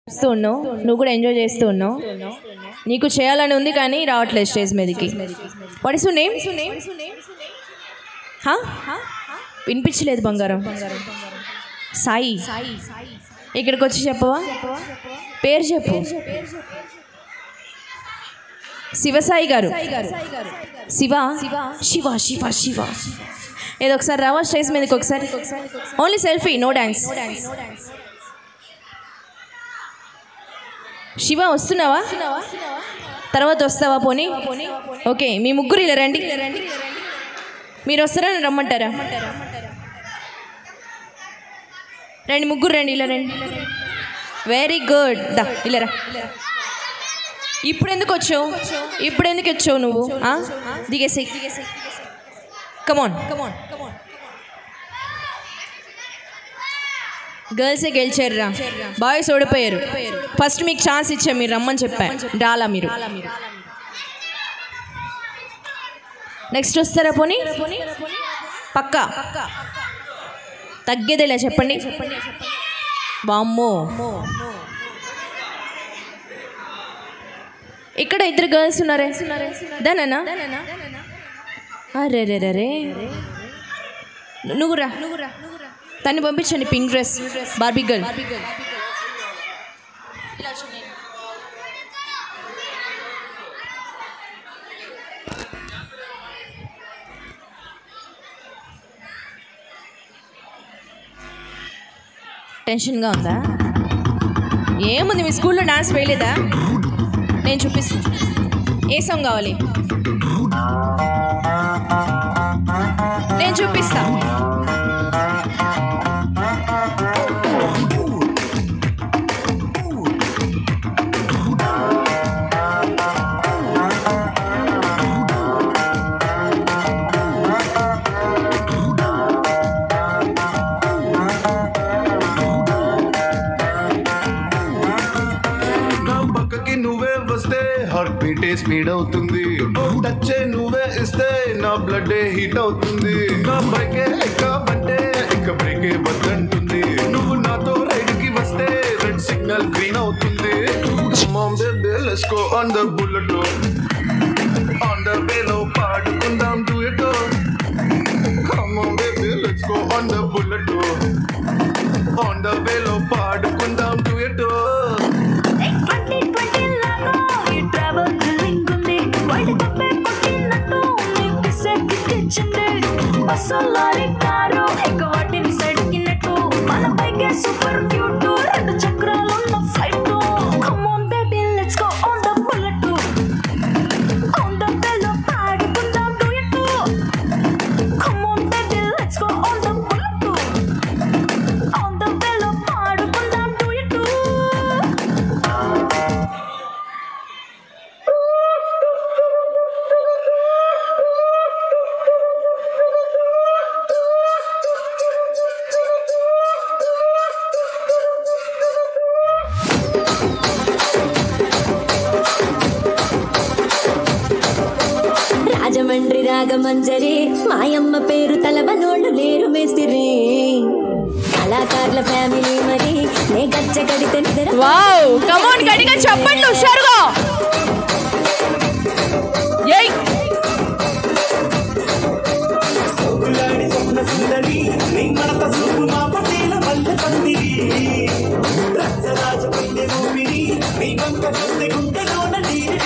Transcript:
చేస్తూ ఉన్నావు, నువ్వు కూడా ఎంజాయ్ చేస్తూ ఉన్నావు. నీకు చేయాలని ఉంది కానీ రావట్లేదు స్టేజ్ మీదకి. What is your name? వినిపించలేదు బంగారం. సాయి. ఇక్కడికి వచ్చి చెప్పవా? పేరు చెప్పు. శివసాయి గారు. శివ శివ శివ శివ. ఏదో ఒకసారి రావా స్టేజ్ మీదకి ఒకసారి. Only selfie, no dance. Shiva వస్తున్నావా? తర్వాత వస్తావా? పోనీ ఓకే. మీ ముగ్గురు ఇలా రండి. మీరు వస్తారా రమ్మంటారా? రండి ముగ్గురు రండి, ఇలా రండి. Very good. దా ఇలా రా. ఇప్పుడు ఎందుకు వచ్చావు నువ్వు? దిగేసి. కమాన్. గర్ల్సే గెలిచారురా, బాయ్స్ ఓడిపోయారు. ఫస్ట్ మీకు ఛాన్స్ ఇచ్చా, మీరు రమ్మని చెప్పా, రాలా మీరు. నెక్స్ట్ వస్తారా? పోనీ పక్కా తగ్గేదేలా చెప్పండి. వామ్మో, ఇక్కడ ఇద్దరు గర్ల్స్ ఉన్నారే. దానా? అరే రే రే, నువ్వు రా. తన్ని పంపించండి. Pink dress, Barbie girl. టెన్షన్గా ఉందా? ఏముంది, మీ స్కూల్లో డాన్స్ వేయలేదా? నేను చూపిస్తాను. ఏ సాంగ్ కావాలి? నేను చూపిస్తా. స్పీడ్ అవుతుంది, టచ్ నువ్వే ఇస్తే నా బ్లడ్ హీట్ అవుతుంది. నా బైకే ఎక్కబంటే ఇక బ్రేకే వద్దంటుంది. నువ్వు నాతో రైడ్ కి వస్తే రెడ్ సిగ్నల్ గ్రీన్ అవుతుంది. Let's go on the bullet, on the way లో పాడుకుందాం duet. Come on baby, let's go on the bullet, on the way లో పాడుకుందాం duet. సూపర్ క్యూట్ రెండు చక్రాలు ఉన్న flight. Come on baby let's go on the bullet, on the బెల్లో పాడుకుందాం duet. Come on baby let's go on the bullet, on the బెల్లో పాడుకుందాం duet. Rajahmundry Ragamanjari మాయమ్మ పేరు తలవనోళ్ళు లేరు మేస్తిరి. కళాకారుల ఫ్యామిలీ మరి నే గచ్చ గడితే నిద్ర. వావ్, కమ్ ఆన్ గట్టిగా చెప్పండి హుషారుగా. ఏయ్ సోగులాడి స్వప్న సుందరి నీ మనత సూపు మా పటేల వల్ల పందిరి. రచ్చరాజ పందె ఊపిరి నీ వంక గుండెలోన నీరు.